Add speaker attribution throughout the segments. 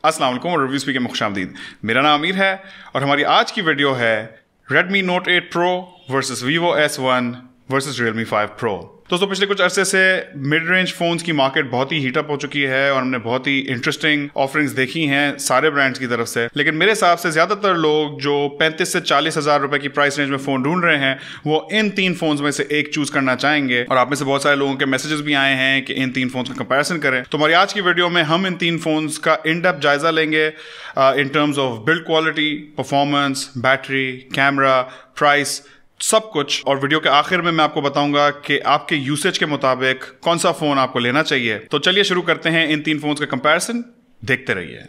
Speaker 1: अस्सलाम वालेकुम और रिव्यू स्पीक में खुशामदीद। मेरा नाम अमीर है और हमारी आज की वीडियो है Redmi Note 8 Pro versus Vivo S1 versus Realme 5 Pro। दोस्तों पिछले कुछ अरसे से मिड रेंज फोन्स की मार्केट बहुत ही हीटअप हो चुकी है और हमने बहुत ही इंटरेस्टिंग ऑफरिंग्स देखी हैं सारे ब्रांड्स की तरफ से। लेकिन मेरे हिसाब से ज्यादातर लोग जो 35 से 40 हज़ार रुपए की प्राइस रेंज में फोन ढूंढ रहे हैं वो इन तीन फोन्स में से एक चूज करना चाहेंगे। और आप में से बहुत सारे लोगों के मैसेजेस भी आए हैं कि इन तीन फोन्स का कंपैरिजन करें। तो हमारी आज की वीडियो में हम इन तीन फोन्स का इन डेप्थ जायजा लेंगे in terms of build quality, performance, battery, camera, price, सब कुछ। और वीडियो के आखिर में मैं आपको बताऊंगा कि आपके यूसेज के मुताबिक कौन सा फोन आपको लेना चाहिए। तो चलिए शुरू करते हैं इन तीन फोन्स का कंपैरिजन। देखते रहिए।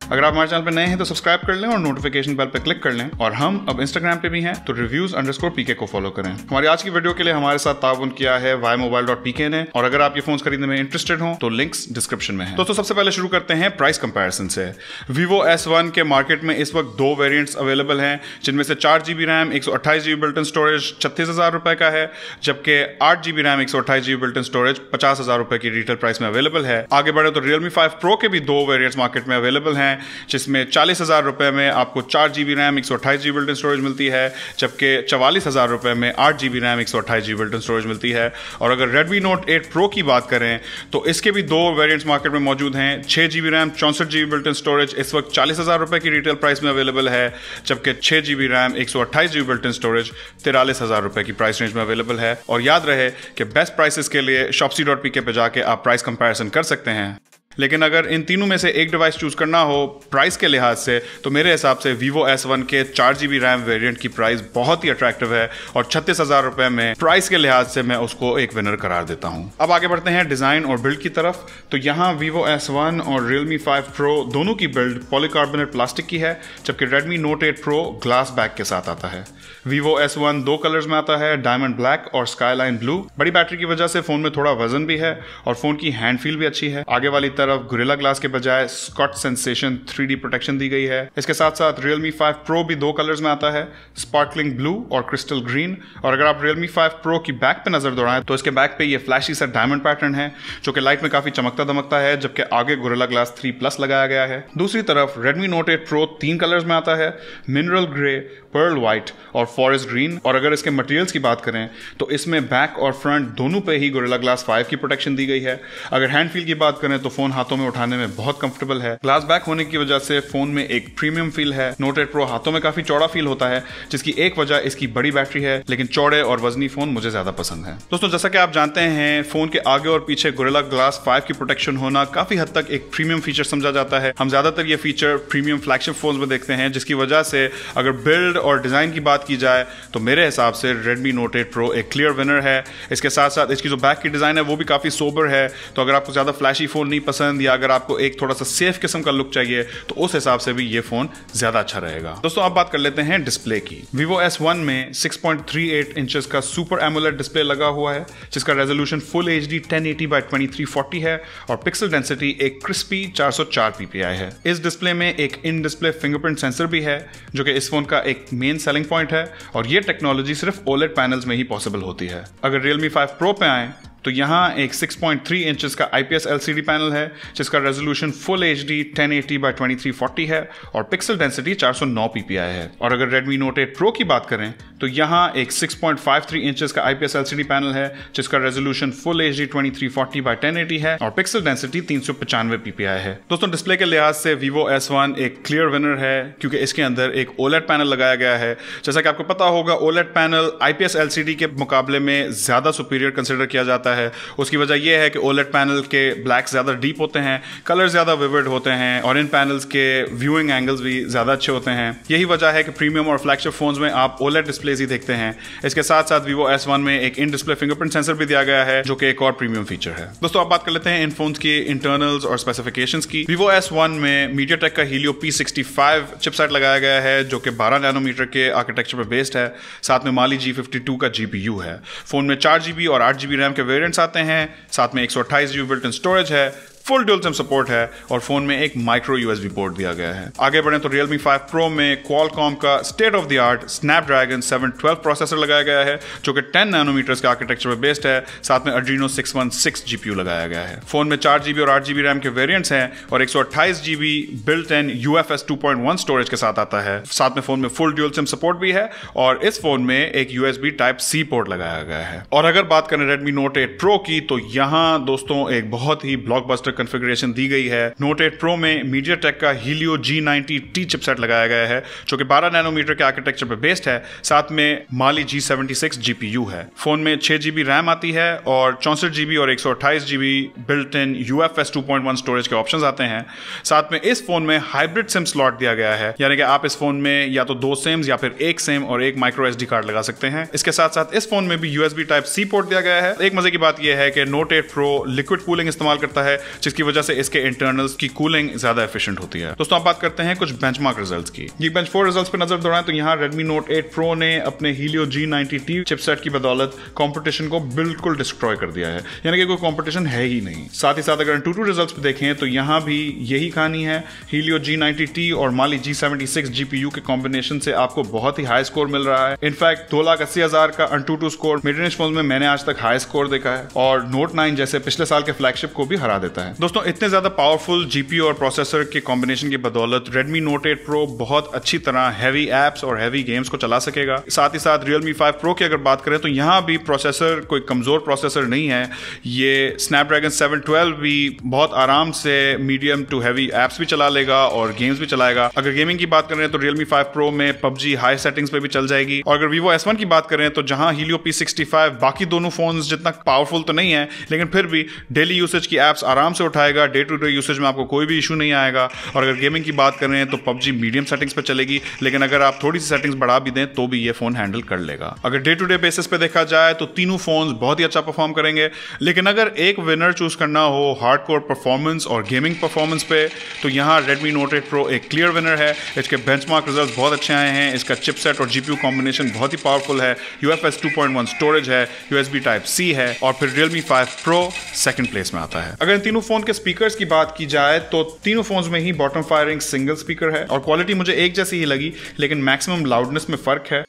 Speaker 1: अगर आप हमारे चैनल पे नए हैं तो सब्सक्राइब कर लें और नोटिफिकेशन बेल पे क्लिक कर लें। और हम अब इंस्टाग्राम पे भी हैं तो reviews_pk को फॉलो करें। हमारी आज की वीडियो के लिए हमारे साथ ताउन किया है YMobile.pk ने। और अगर आप ये फोन खरीदने में इंटरेस्टेड हो तो लिंक्स डिस्क्रिप्शन में है। दोस्तों सबसे पहले शुरू करते हैं प्राइस कंपैरिजन से। Vivo S1 के मार्केट में इस वक्त दो वेरिएंट्स अवेलेबल हैं जिनमें से 4GB RAM 128GB built in storage 36,000 रुपए का है, जबकि 8GB RAM 128GB built in storage 50,000 रुपए की रिटेल प्राइस में अवेलेबल है। आगे बढ़े तो Realme 5 Pro के भी दो वेरिएंट्स मार्केट में अवेलेबल हैं जिसमें 40,000 रुपए में आपको 4GB RAM 128GB built in storage मिलती है, जबकि 44,000 रुपए में 8GB RAM 128GB built in storage मिलती है। और अगर Redmi Note 8 Pro की बात करें तो इसके भी दो वेरिएंट्स मार्केट में मौजूद हैं। 6GB RAM 64GB built in storage इस वक्त 40,000 रुपए की रिटेल प्राइस में अवेलेबल है, जबकि 6GB RAM 128GB built in storage 43,000 रुपए की प्राइस रेंज में अवेलेबल है। और याद रहे कि बेस्ट प्राइसेस के लिए shopsy.pk पे जाके आप प्राइस कंपैरिजन कर सकते हैं। लेकिन अगर इन तीनों में से एक डिवाइस चूज करना हो प्राइस के लिहाज से तो मेरे हिसाब से Vivo S1 के 4GB रैम वेरिएंट की प्राइस बहुत ही अट्रैक्टिव है और 36,000 रुपए में प्राइस के लिहाज से मैं उसको एक विनर करार देता हूं। अब आगे बढ़ते हैं डिजाइन और बिल्ड की तरफ। तो यहाँ Vivo S1 और Realme 5 Pro दोनों की बिल्ड पॉलीकार्बोनेट प्लास्टिक की है, जबकि Redmi Note 8 Pro glass back के साथ आता है। Vivo S1 दो कलर्स में आता है, डायमंड ब्लैक और स्काईलाइन ब्लू। बड़ी बैटरी की वजह से फोन में थोड़ा वजन भी है और फोन की हैंड फील भी अच्छी है। आगे वाली तरफ गोरिल्ला ग्लास के बजाय स्कॉट सेंसेशन 3D प्रोटेक्शन दी गई है। इसके साथ साथ Realme 5 Pro भी दो कलर्स में आता है, स्पार्कलिंग ब्लू और क्रिस्टल ग्रीन। और अगर आप Realme 5 Pro की बैक पे नजर दौड़ाएं तो इसके बैक पे ये फ्लैशी सा डायमंड पैटर्न है जो कि लाइट में काफी चमकता दमकता है, जबकि आगे गोरिल्ला ग्लास 3 प्लस लगाया गया है। दूसरी तरफ Redmi Note 8 Pro तीन कलर्स में आता है, मिनरल ग्रे, पर्ल व्हाइट और फॉरेस्ट ग्रीन। और अगर इसके मटेरियल्स की बात करें तो इसमें बैक और फ्रंट दोनों पे ही गोरिल्ला ग्लास 5 की प्रोटेक्शन दी गई है। अगर हैंड फील की बात करें तो फोन हाथों में उठाने में बहुत कंफर्टेबल है। ग्लास बैक होने की वजह से फोन में एक प्रीमियम फील है। Note 8 Pro हाथों में काफी चौड़ा फील होता है, जिसकी एक वजह इसकी बड़ी बैटरी है, लेकिन चौड़े और वजनी फोन मुझे ज्यादा पसंद है। दोस्तों जैसा कि आप जानते हैं फोन के आगे और पीछे गोरिल्ला ग्लास 5 की प्रोटेक्शन होना काफी हद तक एक प्रीमियम फीचर समझा जाता है। हम ज्यादातर ये फीचर प्रीमियम फ्लैगशिप फोन में देखते हैं, जिसकी वजह से अगर बिल्ड और डिजाइन की बात की जाए तो मेरे हिसाब से Redmi Note 8 Pro एक क्लियर विनर है। इसके साथ साथ इसकी जो बैक की डिजाइन है वो भी काफी सोबर है, तो अगर आपको ज्यादा फ्लैशी फोन नहीं पसंद या अगर आपको एक थोड़ा सा सेफ किस्म का लुक चाहिए तो उस हिसाब से भी ये फोन ज्यादा अच्छा रहेगा। दोस्तों अब बात कर लेते हैं डिस्प्ले की। Vivo S1 में 6.38 इंचेस का सुपर एमोलेड डिस्प्ले लगा हुआ है, जिसका रेजोल्यूशन फुल HD 1080x2340 है और पिक्सल डेंसिटी एक क्रिस्पी 404 ppi है। इस डिस्प्ले में एक इन डिस्प्ले फिंगरप्रिंट सेंसर भी है जो कि इस फोन का एक मेन सेलिंग पॉइंट है और ये टेक्नोलॉजी सिर्फ OLED पैनल्स में ही पॉसिबल होती है। अगर Realme 5 Pro पे आए तो यहाँ एक 6.3 इंचेस का IPS LCD पैनल है जिसका रेजोल्यूशन फुल HD 1080x2340 है और पिक्सल डेंसिटी 409 ppi है। और अगर Redmi Note 8 Pro की बात करें तो यहाँ एक 6.53 इंचेस का IPS LCD पैनल है जिसका रेजोल्यूशन फुल HD 2340x1080 है और पिक्सल डेंसिटी 395 ppi है। दोस्तों डिस्प्ले के लिहाज से Vivo S1 एक क्लियर विनर है क्योंकि इसके अंदर एक OLED पैनल लगाया गया है। जैसा कि आपको पता होगा OLED पैनल IPS LCD के मुकाबले में ज्यादा सुपीरियर कंसिडर किया जाता है। उसकी वजह यह है कि OLED पैनल के ब्लैक ज्यादा डीप होते हैं, कलर ज्यादा विविड होते हैं और इन पैनल्स के व्यूइंग एंगल्स भी ज्यादा अच्छे होते हैं। यही वजह है कि प्रीमियम और फ्लैगशिप फोन्स में आप OLED डिस्प्लेज ही देखते हैं। इसके साथ साथ Vivo S1 में एक इन डिस्प्ले फिंगरप्रिंट सेंसर भी दिया गया है जो कि एक और प्रीमियम फीचर है। दोस्तों अब बात कर लेते हैं इन फोन्स की इंटरनल्स और स्पेसिफिकेशंस की। Vivo S1 में MediaTek का Helio P65 चिपसेट लगाया गया है जो कि 12 नैनोमीटर के आर्किटेक्चर पर बेस्ड है। साथ में Mali G52 का GPU है। फोन में 4GB और 8GB रैम के वेरिएंट्स आते हैं, साथ में 128GB बिल्ट इन स्टोरेज है। फुल ड्यूल सिम सपोर्ट है और फोन में एक माइक्रो यूएसबी पोर्ट दिया गया है। आगे बढ़े तो Realme 5 Pro में Qualcomm का state of the art Snapdragon 712 processor लगाया गया है जो कि 10 नैनोमीटर के आर्किटेक्चर पे बेस्ड है। साथ में Adreno 616 GPU लगाया गया है। फोन में 4GB और 8GB रैम के वेरिएंट्स हैं और 128GB built in UFS 2.1 storage के साथ आता है। साथ में फोन में फुल ड्यूल सिम सपोर्ट भी है और इस फोन में एक USB Type-C पोर्ट लगाया गया है। और अगर बात करें Redmi Note 8 Pro की तो यहां दोस्तों एक बहुत ही ब्लॉकबस्टर कॉन्फ़िगरेशन दी गई है। Note 8 Pro में MediaTek का Helio G90T चिपसेट लगाया गया है जो कि 12 नैनोमीटर के आर्किटेक्चर पे बेस्ड है। साथ में Mali G76 GPU है। फोन में 6GB रैम आती है और 64GB और 128GB built in UFS 2.1 storage के ऑप्शंस आते हैं। साथ में इस फोन में हाइब्रिड सिम स्लॉट दिया गया है, यानी कि आप इस फोन में या तो 2 सिम्स या फिर एक सिम और एक माइक्रो SD कार्ड लगा सकते हैं। इसके साथ साथ इस फोन में भी USB Type-C पोर्ट दिया गया है। एक मजे की बात यह है कि Note 8 Pro लिक्विड कूलिंग इस्तेमाल करता है जिसकी वजह से इसके इंटरनल्स की कूलिंग ज्यादा एफिशिएंट होती है। दोस्तों आप बात करते हैं कुछ बेंचमार्क रिजल्ट्स की। ये बेंच 4 रिजल्ट्स पे नजर दौड़ाएं तो यहाँ Redmi Note 8 Pro ने अपने Helio G90T चिपसेट की बदौलत कंपटीशन को बिल्कुल डिस्ट्रॉय कर दिया है, यानी कि कोई कंपटीशन है ही नहीं। साथ ही साथ अगर Antutu रिजल्ट्स पे देखें तो यहाँ भी यही कहानी है। Helio G90T और Mali G76 GPU के कॉम्बिनेशन से आपको बहुत ही हाई स्कोर मिल रहा है। इनफैक्ट 2,80,000 का Antutu score mid range phone में मैंने आज तक हाई स्कोर देखा है और Note 9 जैसे पिछले साल के फ्लैगशिप को भी हरा देता है। दोस्तों इतने ज्यादा पावरफुल GPU और प्रोसेसर के कॉम्बिनेशन की बदौलत Redmi Note 8 Pro बहुत अच्छी तरह हैवी एप्स और हैवी गेम्स को चला सकेगा। साथ ही साथ Realme 5 Pro की अगर बात करें तो यहां भी प्रोसेसर कोई कमजोर प्रोसेसर नहीं है। ये Snapdragon 712 भी बहुत आराम से मीडियम टू हैवी एप्स भी चला लेगा और गेम्स भी चलाएगा। अगर गेमिंग की बात करें तो Realme 5 Pro में PUBG हाई सेटिंग्स पे भी चल जाएगी। और अगर Vivo S1 की बात करें तो जहां Helio P65 बाकी दोनों फोन्स जितना पावरफुल तो नहीं है, लेकिन फिर भी डेली यूसेज की एप्स आराम से उठाएगा। डे टू डे यूसेज में आपको कोई भी इशू नहीं आएगा। और अगर गेमिंग की बात करें तो PUBG मीडियम सेटिंग्स पे चलेगी, लेकिन अगर आप थोड़ी सी सेटिंग्स बढ़ा भी दें तो भी ये फोन हैंडल कर लेगा। अगर डे टू डे बेसिस पे देखा जाए तो तीनों फोन्स बहुत ही अच्छा परफॉर्म करेंगे, लेकिन अगर एक विनर चूज करना हो हार्डकोर परफॉर्मेंस और गेमिंग परफॉर्मेंस पे तो यहाँ Redmi Note 8 Pro एक क्लियर विनर है। इसके बेंचमार्क रिजल्ट्स बहुत अच्छे आए हैं। इसका चिपसेट और GPU कॉम्बिनेशन बहुत ही पावरफुल है। UFS 2.1 स्टोरेज है, USB Type-C है और फिर Realme 5 Pro सेकंड प्लेस में आता है। अगर इन तीनों फोन के स्पीकर्स की बात की जाए तो तीनों फोन्स में ही बॉटम फायरिंग सिंगल स्पीकर है और क्वालिटी मुझे एक जैसी ही लगी, लेकिन मैक्सिमम लाउडनेस में फर्क है।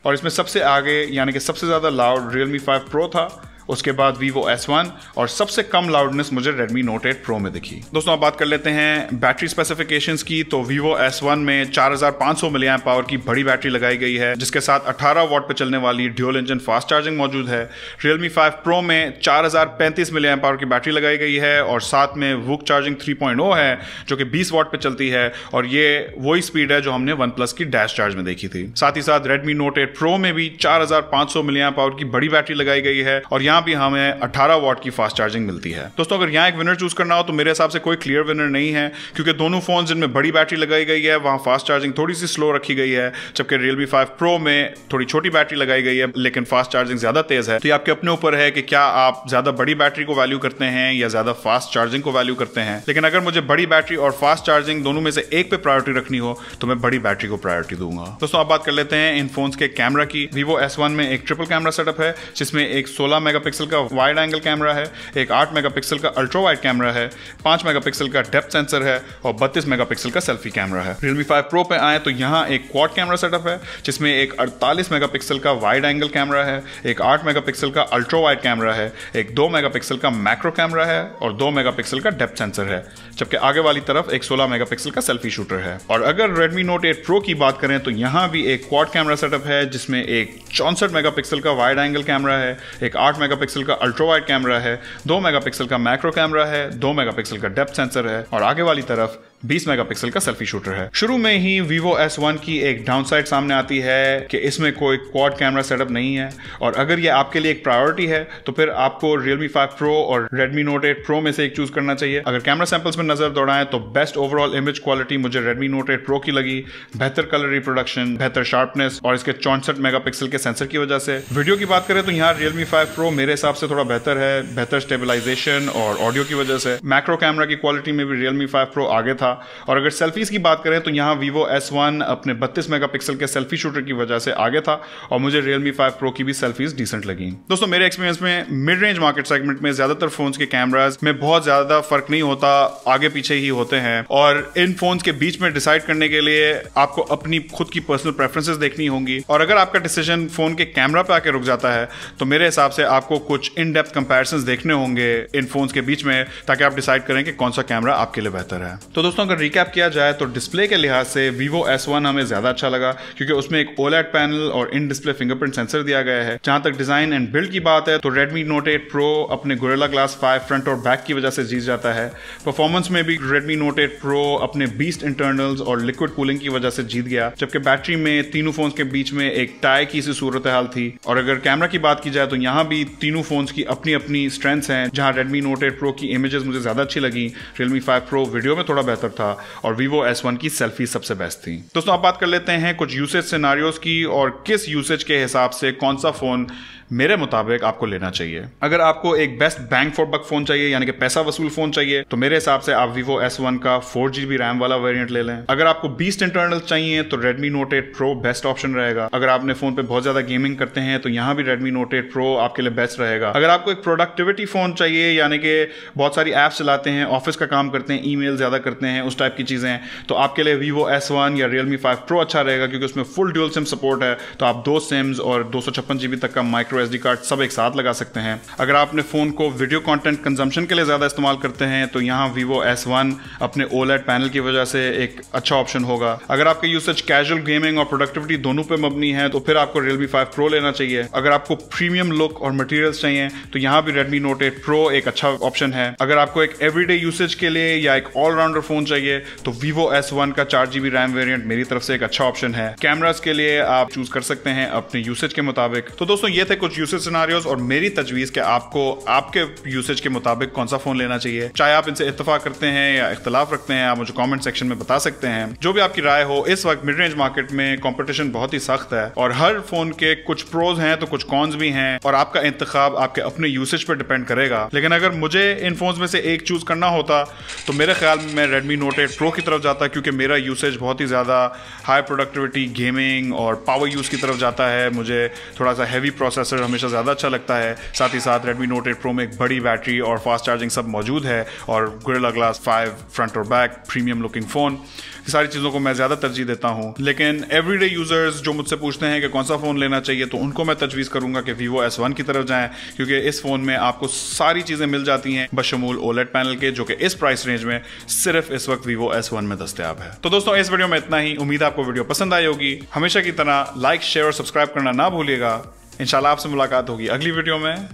Speaker 1: और इसमें सबसे आगे यानी कि सबसे ज़्यादा लाउड Realme 5 Pro था, उसके बाद Vivo S1 और सबसे कम लाउडनेस मुझे Redmi Note 8 Pro में दिखी। दोस्तों आप बात कर लेते हैं बैटरी स्पेसिफिकेशंस की तो Vivo S1 में 4500 मिली एम्प पावर की बड़ी बैटरी लगाई गई है जिसके साथ 18 वॉट पे चलने वाली ड्यूल इंजन फास्ट चार्जिंग मौजूद है। Realme 5 Pro में 4035 मिली एम्प पावर की बैटरी लगाई गई है और साथ में वुक चार्जिंग 3.0 है जो कि 20 वॉट पे चलती है और ये वही स्पीड है जो हमने OnePlus की डैश चार्ज में देखी थी। साथ ही साथ Redmi Note 8 Pro में भी 4500 मिली एम्प पावर की बड़ी बैटरी लगाई गई है और यहाँ भी हमें 18 वॉट की फास्ट चार्जिंग मिलती है। दोस्तों अगर यहाँ एक विनर चूज करना हो तो मेरे हिसाब से कोई क्लियर विनर नहीं है, क्योंकि दोनों फोन जिनमें बड़ी बैटरी लगाई गई है वहां फास्ट चार्जिंग थोड़ी सी स्लो रखी गई है, जबकि Realme 5 Pro में थोड़ी छोटी बैटरी लगाई गई है लेकिन फास्ट चार्जिंग ज्यादा तेज है। तो ये आपके अपने ऊपर है कि क्या आप ज्यादा बड़ी बैटरी को वैल्यू करते हैं या ज्यादा फास्ट चार्जिंग को वैल्यू करते हैं। लेकिन अगर मुझे बड़ी बैटरी और फास्ट चार्जिंग दोनों में से एक पे प्रायोरिटी रखनी हो तो मैं बड़ी बैटरी को प्रायोरिटी दूंगा। दोस्तों आप बात कर लेते हैं इन फोन्स के कैमरा की। Vivo S1 में एक ट्रिपल कैमरा सेटअप है जिसमें एक 16 मेगापिक्सल का वाइड एंगल कैमरा है, एक 8 मेगापिक्सल का अल्ट्रा वाइड कैमरा है, 5 मेगापिक्सल का डेप्थ सेंसर है और 32 मेगापिक्सल का सेल्फी कैमरा है। Realme 5 Pro पे आए तो यहाँ एक क्वाड कैमरा सेटअप है जिसमें एक 48 मेगापिक्सल का वाइड एंगल कैमरा है, एक 8 मेगापिक्सल का अल्ट्रा वाइड कैमरा है, एक 2 मेगापिक्सल का मैक्रो कैमरा है और 2 मेगापिक्सल का डेप्थ सेंसर है, जबकि आगे वाली तरफ एक 16 मेगापिक्सल का सेल्फी शूटर है। और अगर Redmi Note 8 Pro की बात करें तो यहाँ भी एक क्वाड कैमरा सेटअप है जिसमें एक 64 मेगापिक्सल का वाइड एंगल कैमरा है, एक 8 मेगापिक्सल का अल्ट्रा वाइड कैमरा है, 2 मेगापिक्सल का मैक्रो कैमरा है, 2 मेगापिक्सल का डेप्थ सेंसर है और आगे वाली तरफ 20 मेगापिक्सल का सेल्फी शूटर है। शुरू में ही Vivo S1 की एक डाउनसाइड सामने आती है कि इसमें कोई क्वाड कैमरा सेटअप नहीं है, और अगर ये आपके लिए एक प्रायोरिटी है तो फिर आपको Realme 5 Pro और Redmi Note 8 Pro में से एक चूज करना चाहिए। अगर कैमरा सैंपल्स में नजर दौड़ाएं तो बेस्ट ओवरऑल इमेज क्वालिटी मुझे Redmi Note 8 Pro की लगी, बेहतर कलर रिप्रोडक्शन, बेहतर शार्पनेस और इसके 64 मेगापिक्सल के सेंसर की वजह से। वीडियो की बात करें तो यहाँ Realme 5 Pro मेरे हिसाब से थोड़ा बेहतर है, बेहतर स्टेबलाइजेशन और ऑडियो की वजह से। मैक्रो कैमरा की क्वालिटी में भी Realme 5 Pro आगे था। और अगर सेल्फीज की बात करें तो यहाँ Vivo S1 अपने 32 मेगापिक्सल के सेल्फी शूटर की वजह से आगे था, और मुझे Realme 5 Pro की भी सेल्फीज डिसेंट लगी। दोस्तों मेरे एक्सपीरियंस में मिड रेंज मार्केट सेगमेंट में ज्यादातर फोन्स के कैमरास में बहुत ज्यादा फर्क नहीं होता, आगे पीछे ही होते हैं, और इन फोन्स के बीच में डिसाइड करने के लिए आपको अपनी खुद की पर्सनल प्रेफरेंसेस देखनी होंगी। और अगर आपका डिसीजन फोन के कैमरा पे आके रुक जाता है तो मेरे हिसाब से आपको कुछ इन डेप्थ कंपैरिजंस देखने होंगे इन फोन्स के बीच में, ताकि आप डिसाइड करें कि कौन सा कैमरा आपके लिए बेहतर है। तो दोस्तों अगर रिकैप किया जाए तो डिस्प्ले के लिहाज से Vivo S1 हमें ज्यादा अच्छा लगा, क्योंकि उसमें एक OLED पैनल और इन डिस्प्ले फिंगरप्रिंट सेंसर दिया गया है। जहां तक डिजाइन एंड बिल्ड की बात है तो Redmi Note 8 Pro अपने Gorilla Glass 5 फ्रंट और बैक की वजह से जीत जाता है। परफॉर्मेंस में भी Redmi Note 8 Pro अपने बीस्ट इंटरनल्स और लिक्विड कूलिंग की वजह से जीत गया, जबकि बैटरी में तीनों फोन्स के बीच में एक टाई की सी सूरत हाल थी। और अगर कैमरा की बात की जाए तो यहाँ भी तीनों फोन्स की अपनी अपनी स्ट्रेंथ्स हैं, जहां Redmi Note 8 Pro की इमेजेस मुझे ज्यादा अच्छी लगी, Realme 5 Pro वीडियो में थोड़ा बेहतर था, और Vivo S1 की सेल्फी सबसे बेस्ट थी। दोस्तों अब बात कर लेते हैं कुछ यूसेज सिनेरियोस की, और किस यूसेज के हिसाब से कौन सा फोन मेरे मुताबिक आपको लेना चाहिए। अगर आपको एक best bang for buck phone चाहिए, यानी कि पैसा वसूल फोन चाहिए, तो मेरे हिसाब से आप Vivo S1 का 4GB रैम वाला वेरिएंट ले लें। अगर आपको बीस्ट इंटरनल चाहिए तो Redmi Note 8 Pro best option रहेगा। अगर आपने फोन पे बहुत ज्यादा गेमिंग करते हैं तो यहाँ भी Redmi Note 8 Pro आपके लिए बेस्ट रहेगा। अगर आपको एक प्रोडक्टिविटी फोन चाहिए, यानी कि बहुत सारी एप्स चलाते हैं, ऑफिस का काम करते हैं, ईमेल ज्यादा करते हैं, उस टाइप की चीजें, तो आपके लिए Vivo S1 या Realme 5 Pro अच्छा रहेगा, क्योंकि उसमें फुल ड्यूल सिम सपोर्ट है, तो आप 2 सिम्स और 256GB तक का माइक्रो SD कार्ड सब एक साथ लगा सकते हैं। अगर आप अपने फोन को वीडियो कंटेंट कंजम्पशन के लिए ज्यादा इस्तेमाल करते हैं तो यहाँ Vivo S1 अपने OLED पैनल की वजह से एक अच्छा ऑप्शन होगा। अगर आपका यूसेज कैजुअल गेमिंग और प्रोडक्टिविटी दोनों पे मबनी है तो फिर आपको Realme 5 Pro लेना चाहिए। अगर आपको प्रीमियम लुक और मटेरियल्स चाहिए तो यहाँ भी Redmi Note 8 Pro एक अच्छा ऑप्शन है। अगर आपको एक एवरीडे यूसेज के लिए या एक ऑलराउंडर फोन चाहिए तो Vivo S1 का 4GB रैम वेरिएंट मेरी तरफ से एक अच्छा ऑप्शन है। कैमरास के लिए आप चूज कर सकते हैं अपने यूसेज के मुताबिक। तो दोस्तों ये थे कुछ यूसेज सिनेरियोस और मेरी तजवीज कि आपको आपके यूसेज के मुताबिक कौन सा फोन लेना चाहिए। चाहे आप इनसे इत्तेफाक करते हैं या इख्तलाफ रखते हैं, आप मुझे कमेंट सेक्शन में बता सकते हैं। जो भी आपकी राय हो, इस वक्त मिड रेंज मार्केट में कंपटीशन बहुत ही सख्त है और हर फोन के कुछ प्रोज हैं तो कुछ कॉन्स भी हैं, और आपका इंतखाब आपके अपने यूसेज पर डिपेंड करेगा। लेकिन अगर मुझे इन फोन्स में से एक चूज करना होता तो मेरे ख्याल में मैं Redmi Note 8 Pro की तरफ जाता, क्योंकि मेरा यूसेज बहुत ही ज्यादा हाई प्रोडक्टिविटी, गेमिंग और पावर यूज की तरफ जाता है। मुझे थोड़ा सा हैवी प्रोसेसर हमेशा ज्यादा अच्छा लगता है। साथ ही साथ Redmi Note 8 Pro में एक बड़ी बैटरी और फास्ट चार्जिंग सब मौजूद है, और Gorilla Glass 5 फ्रंट और बैक, प्रीमियम लुकिंग फोन, ये सारी चीज़ों को मैं ज़्यादा तरजीह देता हूँ। लेकिन एवरीडे यूजर्स जो मुझसे पूछते हैं कि कौन सा फ़ोन लेना चाहिए, तो उनको मैं तजवीज़ करूँगा कि Vivo S1 की तरफ जाएं, क्योंकि इस फ़ोन में आपको सारी चीज़ें मिल जाती हैं बशमूल OLED पैनल के, जो कि इस प्राइस रेंज में सिर्फ इस वक्त Vivo S1 में दस्तयाब है। तो दोस्तों इस वीडियो में इतना ही। उम्मीद है आपको वीडियो पसंद आई होगी। हमेशा की तरह लाइक, शेयर और सब्सक्राइब करना ना भूलिएगा। इंशाल्लाह आपसे मुलाकात होगी अगली वीडियो में।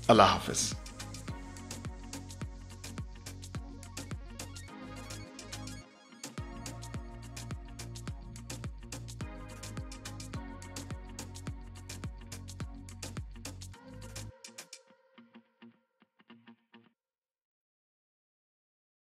Speaker 1: अल्लाह हाफिज।